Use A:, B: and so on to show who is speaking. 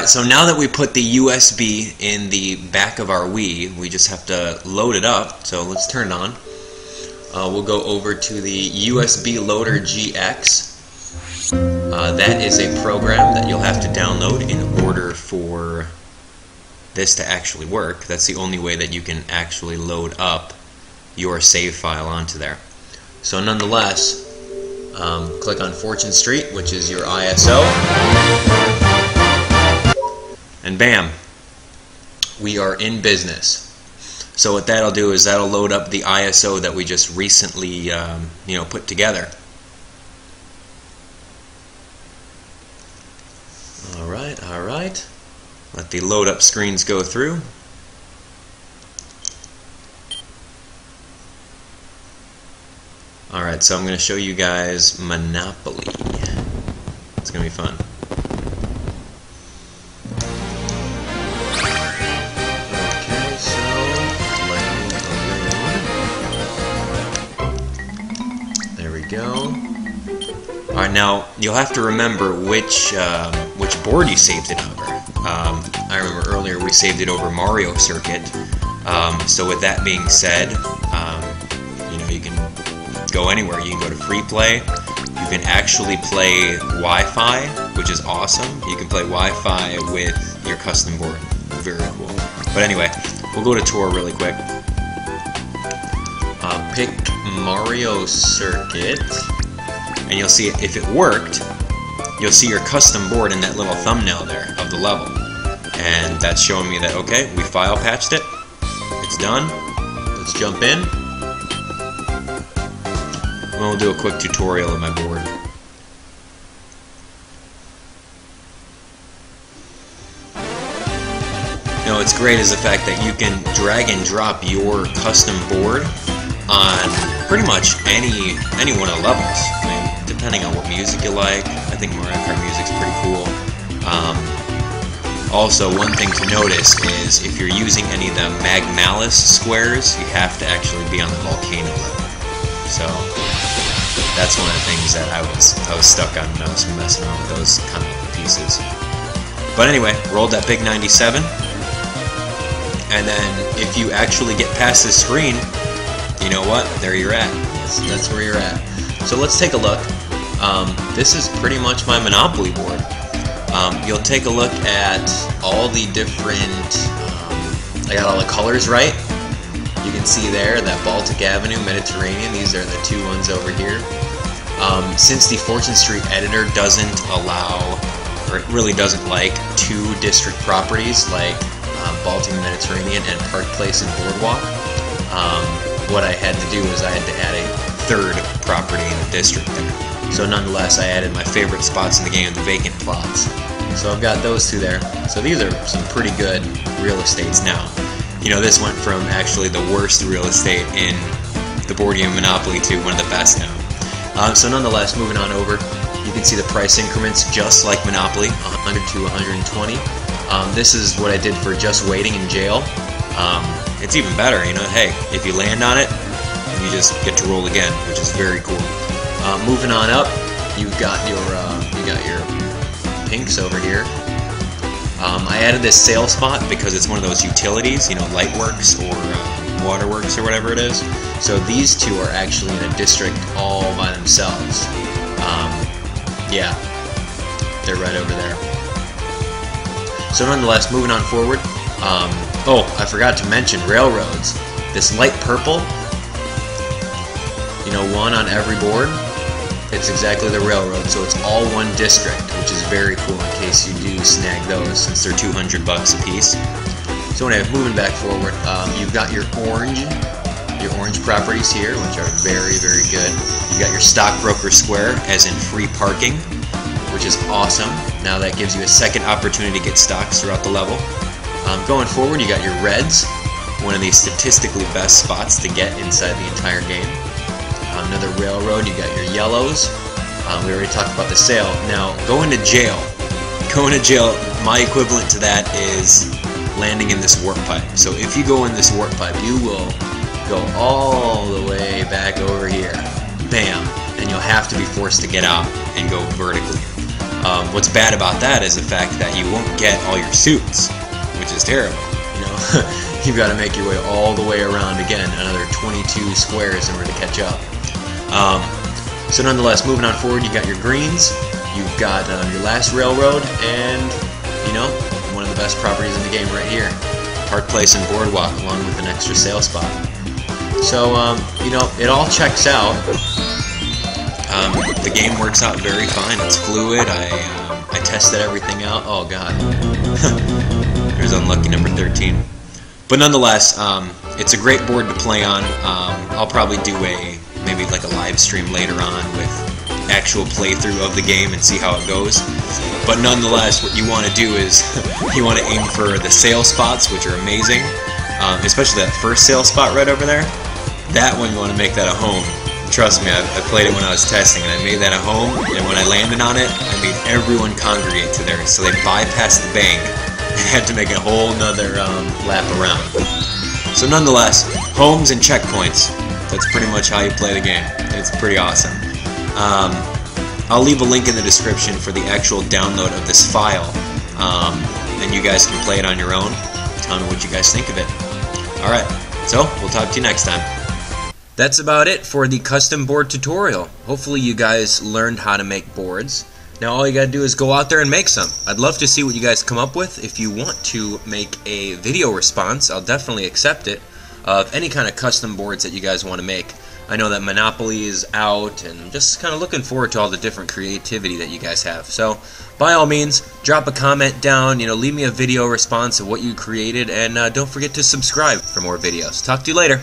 A: Alright, so now that we put the USB in the back of our Wii, we just have to load it up. So let's turn it on. We'll go over to the USB Loader GX. That is a program that you'll have to download in order for this to actually work. That's the only way that you can actually load up your save file onto there. So nonetheless, click on Fortune Street, which is your ISO, and bam, we are in business. So what that'll do is that'll load up the ISO that we just recently put together. Alright. Let the load up screens go through. Alright, so I'm going to show you guys Monopoly. It's going to be fun. Okay, so landing. There we go. Alright, now you'll have to remember which board you saved it over. I remember earlier we saved it over Mario Circuit. So with that being said, you can go anywhere. You can go to free play. You can actually play Wi-Fi, which is awesome. You can play Wi-Fi with your custom board. Very cool. But anyway, we'll go to tour really quick. Pick Mario Circuit, and you'll see if it worked. You'll see your custom board in that little thumbnail there of the level, and that's showing me that okay, we file patched it. It's done. Let's jump in. And we'll do a quick tutorial of my board. Now what's great is the fact that you can drag and drop your custom board on pretty much any one of the levels. I mean, depending on what music you like. I think Mario Kart music's pretty cool. Also, one thing to notice is if you're using any of the Magmalis squares, you have to actually be on the volcano level. So that's one of the things that I was stuck on when I was messing around with those kind of pieces. But anyway, rolled that big 97, and then if you actually get past this screen, you know what? There you're at. That's where you're at. So let's take a look. This is pretty much my Monopoly board. You'll take a look at all the different, I got all the colors right. You can see there that Baltic Avenue, Mediterranean, these are the two ones over here. Since the Fortune Street editor doesn't allow, or it really doesn't like, two district properties like Baltic Mediterranean and Park Place and Boardwalk, what I had to do is I had to add a third property in the district there. So nonetheless, I added my favorite spots in the game, the vacant plots. So I've got those two there. So these are some pretty good real estates now. You know, this went from actually the worst real estate in the board game Monopoly to one of the best now. So nonetheless, moving on over, you can see the price increments just like Monopoly, 100 to 120. This is what I did for Just Waiting in Jail. It's even better, you know, hey, if you land on it, you just get to roll again, which is very cool. Moving on up, you've got your pinks over here. I added this sale spot because it's one of those utilities, you know, Lightworks or Waterworks or whatever it is. So these two are actually in a district all by themselves. Yeah, they're right over there. So nonetheless, moving on forward. Oh, I forgot to mention railroads. This light purple, you know, one on every board. It's exactly the railroad, so it's all one district, which is very cool in case you do snag those, since they're $200 a piece. So anyway, moving back forward, you've got your orange properties here, which are very, very good. You've got your stockbroker square, as in free parking, which is awesome. Now that gives you a second opportunity to get stocks throughout the level. Going forward, you got your reds, one of the statistically best spots to get inside the entire game. Another railroad, you got your yellows. We already talked about the sale. Now, going to jail. Going to jail, my equivalent to that is landing in this warp pipe. So if you go in this warp pipe, you will go all the way back over here. Bam! And you'll have to be forced to get out and go vertically. What's bad about that is the fact that you won't get all your suits, which is terrible. You know, you've got to make your way all the way around again, another 22 squares in order to catch up. So nonetheless, moving on forward, you got your greens, you've got your last railroad, and you know, one of the best properties in the game right here, Park Place and Boardwalk, along with an extra sale spot. So you know, it all checks out. The game works out very fine. It's fluid. I tested everything out. Oh god, there's unlucky number 13. But nonetheless, it's a great board to play on. I'll probably do maybe like a live stream later on with actual playthrough of the game and see how it goes. But nonetheless, what you want to do is you want to aim for the sale spots, which are amazing, especially that first sale spot right over there. That one, you want to make that a home. Trust me, I played it when I was testing, and I made that a home, and when I landed on it, I made everyone congregate to there, so they bypassed the bank and had to make a whole nother lap around. So nonetheless, homes and checkpoints, that's pretty much how you play the game. It's pretty awesome. I'll leave a link in the description for the actual download of this file, and you guys can play it on your own. Tell me what you guys think of it. Alright, so we'll talk to you next time. That's about it for the custom board tutorial. Hopefully you guys learned how to make boards. Now all you gotta do is go out there and make some. I'd love to see what you guys come up with. If you want to make a video response, I'll definitely accept it, of any kind of custom boards that you guys want to make. I know that Monopoly is out, and just kind of looking forward to all the different creativity that you guys have. So by all means, drop a comment down, you know, leave me a video response of what you created, and don't forget to subscribe for more videos. Talk to you later.